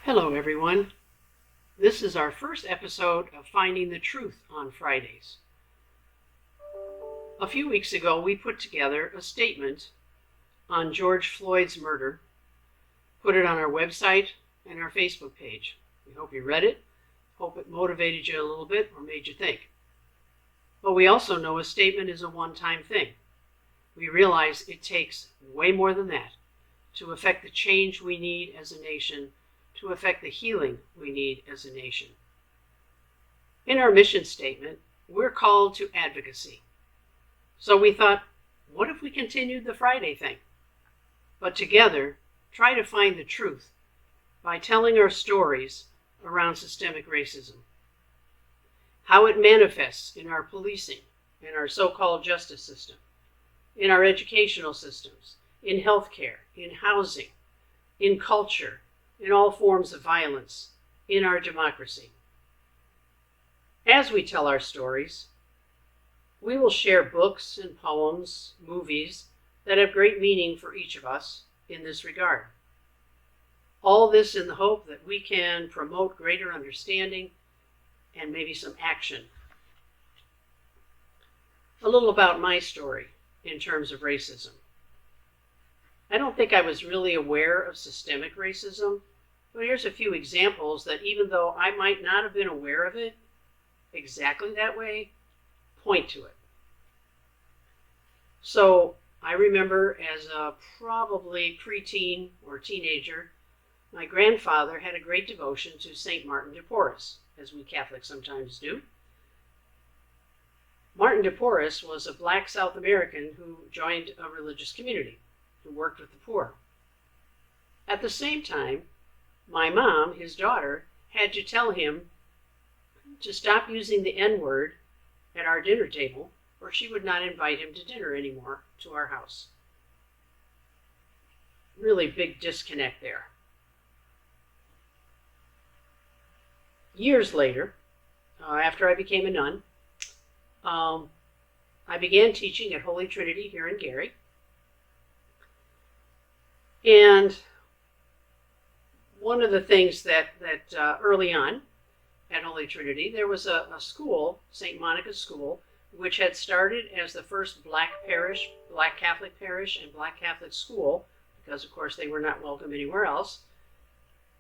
Hello, everyone. This is our first episode of Finding the Truth on Fridays. A few weeks ago, we put together a statement on George Floyd's murder, put it on our website and our Facebook page. We hope you read it, hope it motivated you a little bit or made you think. But we also know a statement is a one-time thing. We realize it takes way more than that to affect the change we need as a nation, to affect the healing we need as a nation. In our mission statement, we're called to advocacy. So we thought, what if we continued the Friday thing? But together, try to find the truth by telling our stories around systemic racism. How it manifests in our policing, in our so-called justice system, in our educational systems, in healthcare, in housing, in culture, in all forms of violence, in our democracy. As we tell our stories, we will share books and poems, movies that have great meaning for each of us in this regard. All this in the hope that we can promote greater understanding and maybe some action. A little about my story in terms of racism. I don't think I was really aware of systemic racism, but here's a few examples that even though I might not have been aware of it exactly that way, point to it. So I remember as a probably preteen or teenager, my grandfather had a great devotion to St. Martin de Porres, as we Catholics sometimes do. Martin de Porres was a black South American who joined a religious community, who worked with the poor. At the same time, my mom, his daughter, had to tell him to stop using the N-word at our dinner table, or she would not invite him to dinner anymore to our house. Really big disconnect there. Years later, after I became a nun, I began teaching at Holy Trinity here in Gary. And one of the things that early on at Holy Trinity, there was a school, St. Monica's School, which had started as the first black Catholic parish and black Catholic school, because of course they were not welcome anywhere else.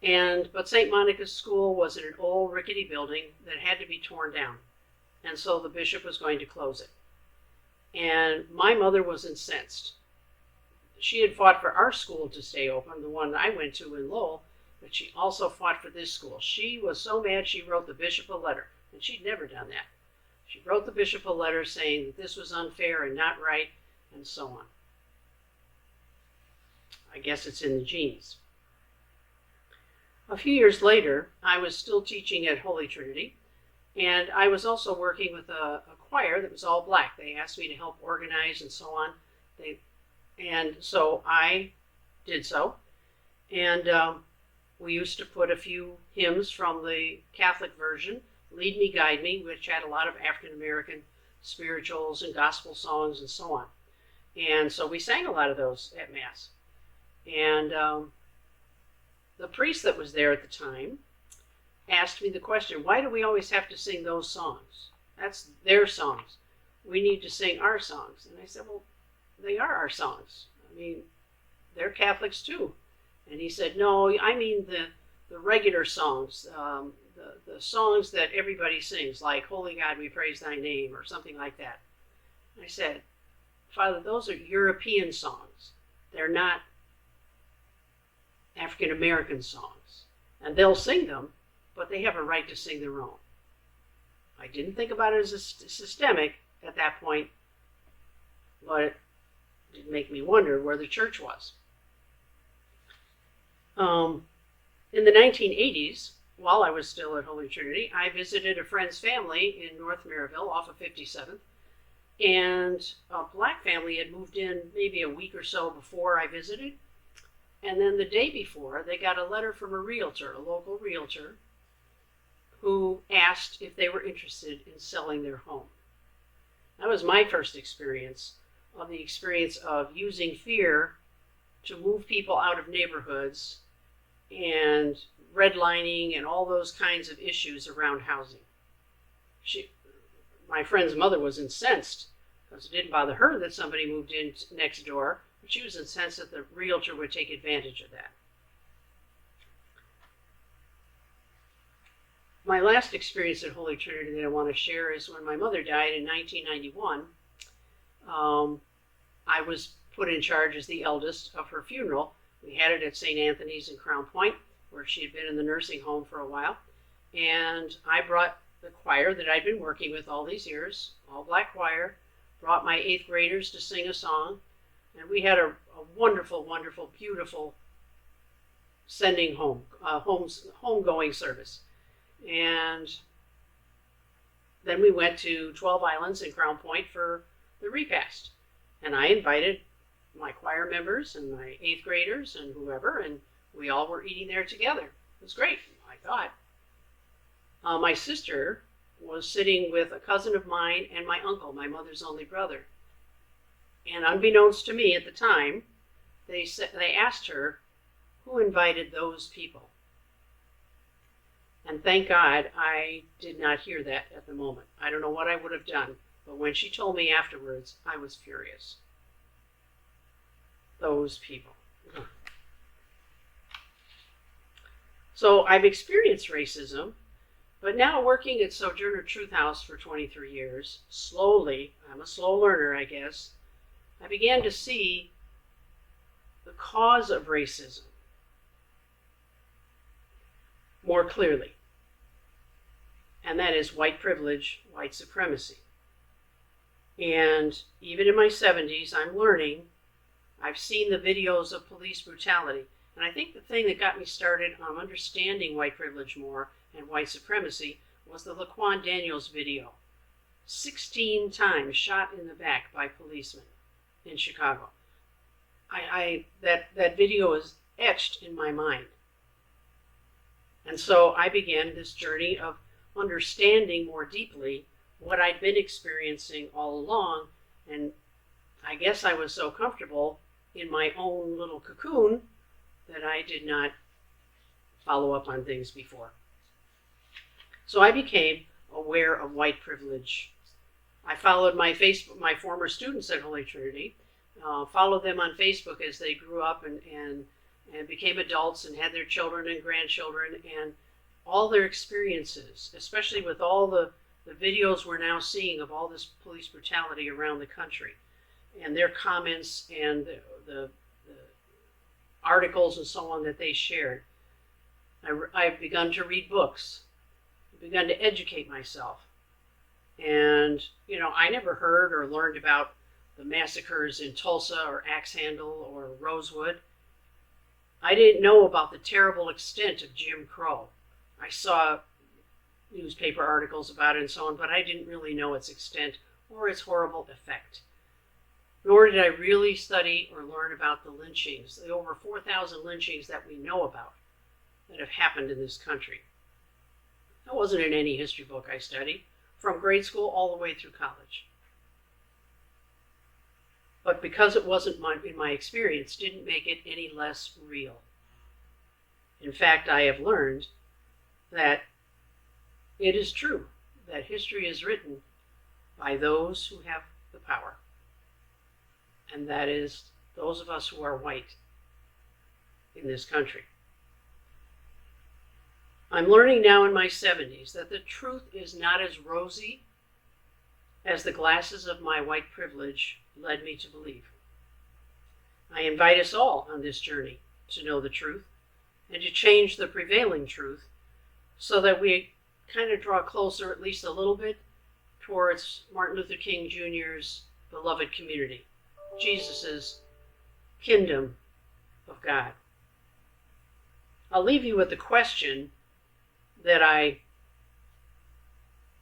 But St. Monica's School was in an old rickety building that had to be torn down. And so the bishop was going to close it. And my mother was incensed. She had fought for our school to stay open, the one I went to in Lowell, but she also fought for this school. She was so mad she wrote the bishop a letter, and she'd never done that. She wrote the bishop a letter saying that this was unfair and not right, and so on. I guess it's in the genes. A few years later, I was still teaching at Holy Trinity, and I was also working with a choir that was all black. They asked me to help organize and so on. And so I did so. And we used to put a few hymns from the Catholic version, Lead Me, Guide Me, which had a lot of African American spirituals and gospel songs and so on. And so we sang a lot of those at Mass. And the priest that was there at the time asked me the question, why do we always have to sing those songs? That's their songs. We need to sing our songs. And I said, well, they are our songs. I mean, they're Catholics too. And he said, no, I mean the regular songs, the songs that everybody sings, like Holy God, we praise thy name, or something like that. I said, Father, those are European songs. They're not African American songs. And they'll sing them, but they have a right to sing their own. I didn't think about it as a systemic at that point, but it did make me wonder where the church was. In the 1980s, while I was still at Holy Trinity, I visited a friend's family in North Maryville off of 57th, and a black family had moved in maybe a week or so before I visited, and then the day before, they got a letter from a realtor, a local realtor, who asked if they were interested in selling their home. That was my first experience of using fear to move people out of neighborhoods and redlining and all those kinds of issues around housing. My friend's mother was incensed because it didn't bother her that somebody moved in next door, but she was incensed that the realtor would take advantage of that. My last experience at Holy Trinity that I want to share is when my mother died in 1991. I was put in charge as the eldest of her funeral. We had it at St. Anthony's in Crown Point, where she had been in the nursing home for a while. And I brought the choir that I'd been working with all these years, all black choir, brought my 8th graders to sing a song. And we had a wonderful, wonderful, beautiful sending home, homegoing service. And then we went to 12 Islands in Crown Point for the repast. And I invited my choir members and my 8th graders and whoever, and we all were eating there together. It was great, I thought. My sister was sitting with a cousin of mine and my uncle, my mother's only brother. And unbeknownst to me at the time, they asked her who invited those people. And thank God I did not hear that at the moment. I don't know what I would have done, but when she told me afterwards, I was furious. Those people. So I've experienced racism, but now working at Sojourner Truth House for 23 years, slowly, I'm a slow learner, I guess, I began to see the cause of racism more clearly. And that is white privilege, white supremacy. And even in my 70s, I'm learning. I've seen the videos of police brutality. And I think the thing that got me started on understanding white privilege more and white supremacy was the Laquan Daniels video. 16 times shot in the back by policemen in Chicago. That video is etched in my mind. And so I began this journey of understanding more deeply what I'd been experiencing all along. And I guess I was so comfortable in my own little cocoon that I did not follow up on things before. So I became aware of white privilege. I followed my former students at Holy Trinity, followed them on Facebook as they grew up and became adults and had their children and grandchildren, and all their experiences, especially with all the videos we're now seeing of all this police brutality around the country, and their comments and the articles and so on that they shared. I've begun to read books. I've begun to educate myself. And, I never heard or learned about the massacres in Tulsa or Axe Handle or Rosewood. I didn't know about the terrible extent of Jim Crow. I saw newspaper articles about it and so on, but I didn't really know its extent or its horrible effect. Nor did I really study or learn about the lynchings, the over 4,000 lynchings that we know about that have happened in this country. That wasn't in any history book I studied, from grade school all the way through college. But because it wasn't in my experience, didn't make it any less real. In fact, I have learned that it is true that history is written by those who have the power. And that is those of us who are white in this country. I'm learning now in my 70s that the truth is not as rosy as the glasses of my white privilege led me to believe. I invite us all on this journey to know the truth and to change the prevailing truth so that we kind of draw closer, at least a little bit, towards Martin Luther King Jr.'s beloved community, Jesus's kingdom of God. I'll leave you with the question that I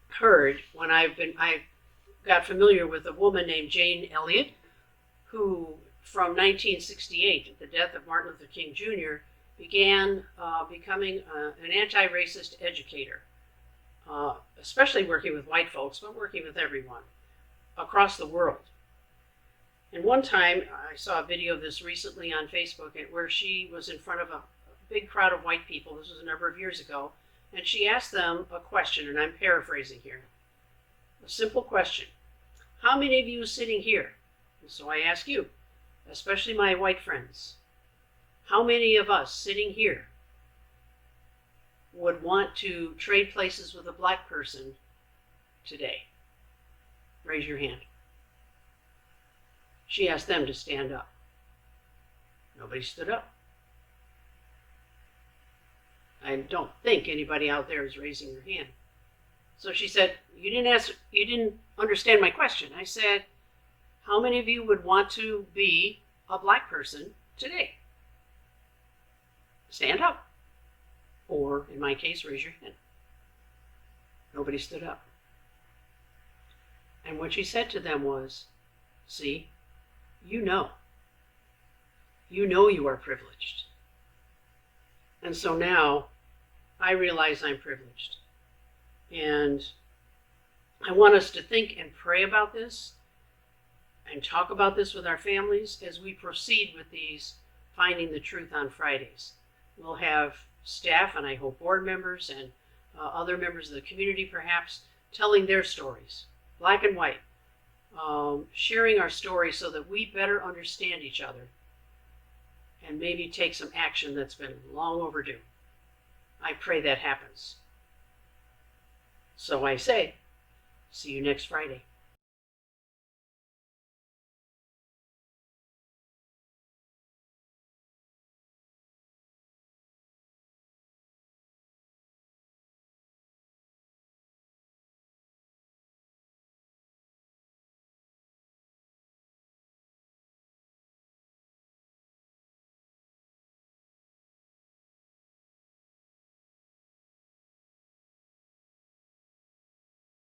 heard when I got familiar with a woman named Jane Elliott, who from 1968, at the death of Martin Luther King Jr., began becoming an anti-racist educator, especially working with white folks, but working with everyone across the world. And one time, I saw a video of this recently on Facebook where she was in front of a big crowd of white people. This was a number of years ago. And she asked them a question, and I'm paraphrasing here. A simple question. How many of you sitting here? And so I ask you, especially my white friends, how many of us sitting here would want to trade places with a black person today? Raise your hand. She asked them to stand up. Nobody stood up. I don't think anybody out there is raising their hand. So she said, you didn't understand my question. I said, how many of you would want to be a black person today? Stand up. Or, in my case, raise your hand. Nobody stood up. And what she said to them was, see, you know. You know you are privileged. And so now I realize I'm privileged. And I want us to think and pray about this and talk about this with our families as we proceed with these Finding the Truth on Fridays. We'll have staff, and I hope board members and other members of the community perhaps, telling their stories, black and white, sharing our stories so that we better understand each other and maybe take some action that's been long overdue. I pray that happens. So I say, see you next Friday.